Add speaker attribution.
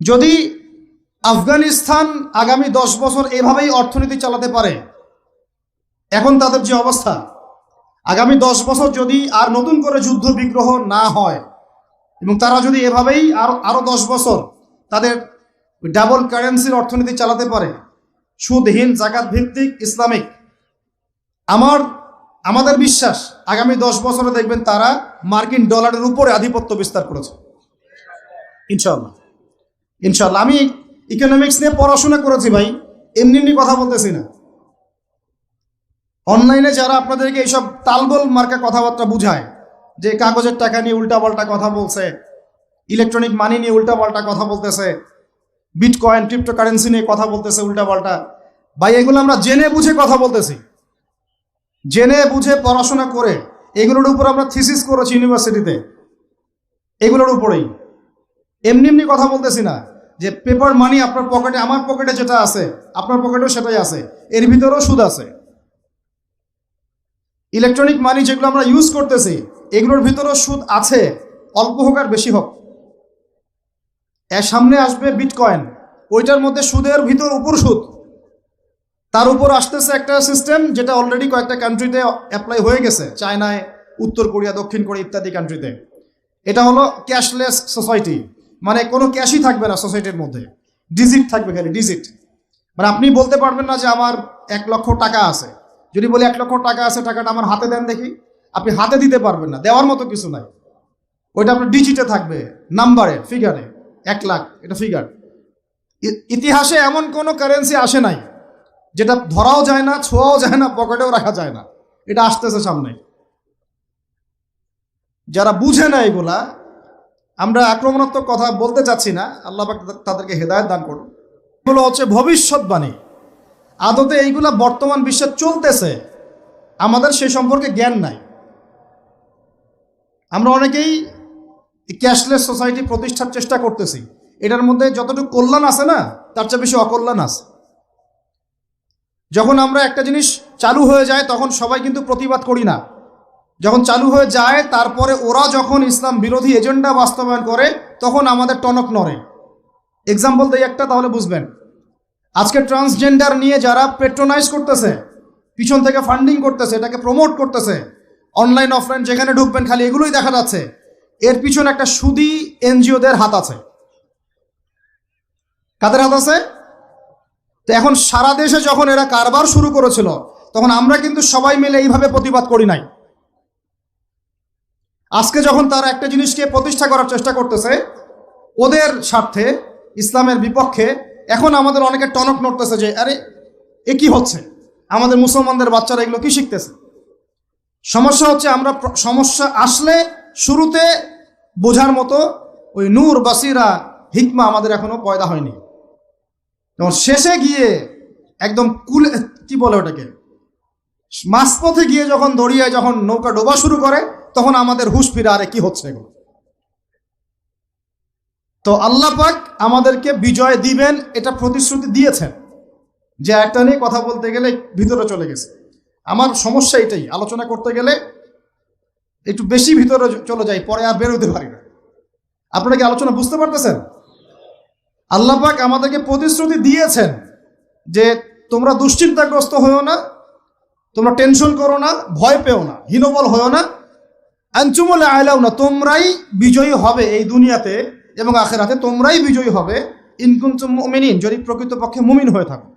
Speaker 1: যদি আফগানিস্তান আগামী 10 বছর এভাবেই অর্থনীতি চালাতে পারে, এখন তাদের যে অবস্থা, আগামী 10 বছর যদি আর নতুন করে যুদ্ধ বিগ্রহ না হয় এবং তারা যদি এভাবেই আরো 10 বছর তাদের ডাবল কারেন্সির অর্থনীতি চালাতে পারে, সুদহীন জাকাত ভিত্তিক ইসলামিক, আমাদের বিশ্বাস আগামী 10 বছরে দেখবেন তারা মার্কিন ডলারের উপরে আধিপত্য বিস্তার করেছে ইনশাআল্লাহ। ইনশাআল্লাহ। আমি ইকোনমিক্স নিয়ে পড়াশোনা করেছি ভাই, এমনি কথা বলতেছি না। অনলাইনে যারা আপনাদেরকে এইসব তালগোল মার্কা কথাবার্তা বুঝায়, যে কাগজের টাকা নিয়ে উল্টাপাল্টা কথা বলছে, ইলেকট্রনিক মানি নিয়ে উল্টাপাল্টা কথা বলতেছে, বিটকয়েন ক্রিপ্টোকারেন্সি নিয়ে কথা বলতেছে উল্টাপাল্টা, ভাই এগুলো আমরা জেনে বুঝে কথা বলতেছি, জেনে বুঝে পড়াশোনা করে এগুলোর উপর আমরা থিসিস করেছি ইউনিভার্সিটিতে, এগুলোর উপরেই। এমনি কথা বলতেছি না যে পেপার মানি আপনার পকেটে, আমার পকেটে যেটা আছে আপনার পকেটেও সেটাই আছে, এর ভিতরেও সুদ আছে। ইলেকট্রনিক মানি যেগুলো আমরা ইউজ করতেছি এগুলোর ভিতরেও সুদ আছে, অল্প হোক আর বেশি হোক। এর সামনে আসবে বিটকয়েন, ওইটার মধ্যে সুদের ভিতর উপর সুদ, তার উপর আসতেছে একটা সিস্টেম যেটা অলরেডি কয়েকটা কান্ট্রিতে অ্যাপ্লাই হয়ে গেছে, চায়নায়, উত্তর কোরিয়া, দক্ষিণ কোরিয়া ইত্যাদি কান্ট্রিতে। এটা হলো ক্যাশলেস সোসাইটি, মানে কোনো ক্যাশই থাকবে না সোসাইটির মধ্যে, ডিজিট থাকবে, খালি ডিজিট। মানে আপনি বলতে পারবেন না যে আমার 1 লক্ষ টাকা আছে, যদি বলি 1 লক্ষ টাকা আছে, টাকাটা আমার হাতে দেন দেখি, আপনি হাতে দিতে পারবেন না, দেওয়ার মতো কিছু নাই। ওইটা আপনার ডিজিটে থাকবে, নাম্বারে, ফিগারে। 1 লাখ এটা ফিগার। ইতিহাসে এমন কোনো কারেন্সি আসে নাই যেটা ধরাও যায় না, ছোঁয়াও যায় না, পকেটেও রাখা যায় না। এটা আসতেছে সামনে। যারা বুঝে না এগুলা, আমরা আক্রমণাত্মক কথা বলতে চাচ্ছি না, আল্লাহ পাক তাদেরকে হেদায়েত দান করুন। এগুলো হচ্ছে ভবিষ্যৎবাণী, আদতে এইগুলা বর্তমান বিশ্বে চলতেছে, আমাদের সে সম্পর্কে জ্ঞান নাই। আমরা অনেকেই ক্যাশলেস সোসাইটি প্রতিষ্ঠার চেষ্টা করতেছি, এটার মধ্যে যতটুকু কল্যাণ আছে না, তার চেয়ে বেশি অকল্যাণ আছে। যখন আমরা একটা জিনিস চালু হয়ে যায় তখন সবাই কিন্তু প্রতিবাদ করি না, যখন চালু হয়ে যায় তারপরে ওরা যখন ইসলাম বিরোধী এজেন্ডা বাস্তবায়ন করে তখন আমাদের টনক নড়ে। এক্সাম্পল দেই একটা, তাহলে বুঝবেন। আজকে ট্রান্সজেন্ডার নিয়ে যারা পেট্রোনাইজ করতেছে, পিছন থেকে ফান্ডিং করতেছে, এটাকে প্রমোট করতেছে, অনলাইন অফলাইন যেখানে ঢুকবেন খালি এগুলোই দেখা যাচ্ছে, এর পিছনে একটা সুদী এনজিওদের হাত আছে। কাদের হাত আছে? তো এখন সারা দেশে যখন এরা কারবার শুরু করেছিল তখন আমরা কিন্তু সবাই মিলে এইভাবে প্রতিবাদ করি নাই। আজকে যখন তারা একটা জিনিসকে প্রতিষ্ঠা করার চেষ্টা করতেছে ওদের স্বার্থে, ইসলামের বিপক্ষে, এখন আমাদের অনেকে টনক নড়তেছে যে আরে এ কি হচ্ছে, আমাদের মুসলমানদের বাচ্চারা এগুলো কি শিখতেছে। সমস্যা হচ্ছে আমরা সমস্যা আসলে শুরুতে বোঝার মতো ওই নূর, বাসিরা, হিকমা আমাদের এখনো পয়দা হয়নি। যখন শেষে গিয়ে একদম কুলে, কি বলে ওটাকে, মাঝপথে গিয়ে যখন দড়িয়ে যখন নৌকা ডোবা শুরু করে তখন আমাদের হুঁশ ফিরে, আরে কি হচ্ছে এগুলো। তো আল্লাহ পাক আমাদেরকে বিজয় দিবেন এটা প্রতিশ্রুতি দিয়েছেন। যে একটা নিয়ে কথা বলতে গেলে ভিতরে চলে গেছে, আমার সমস্যা এটাই, আলোচনা করতে গেলে একটু বেশি ভিতরে চলে যাই, পরে আর বেরোতে পারি না। আপনারা কি আলোচনা বুঝতে পারতেছেন? আল্লাহ পাক আমাদেরকে প্রতিশ্রুতি দিয়েছেন যে তোমরা দুশ্চিন্তাগ্রস্ত হয়েও না, তোমরা টেনশন করো না, ভয় পেও না, হীনবল হয়েও না, আনতুমুল আ'লাউনা, তোমরাই বিজয়ী হবে এই দুনিয়াতে এবং আখিরাতে, তোমরাই বিজয়ী হবে, ইন কুনতুম মুমিনিন, যদি প্রকৃতপক্ষে মুমিন হয়ে থাকো।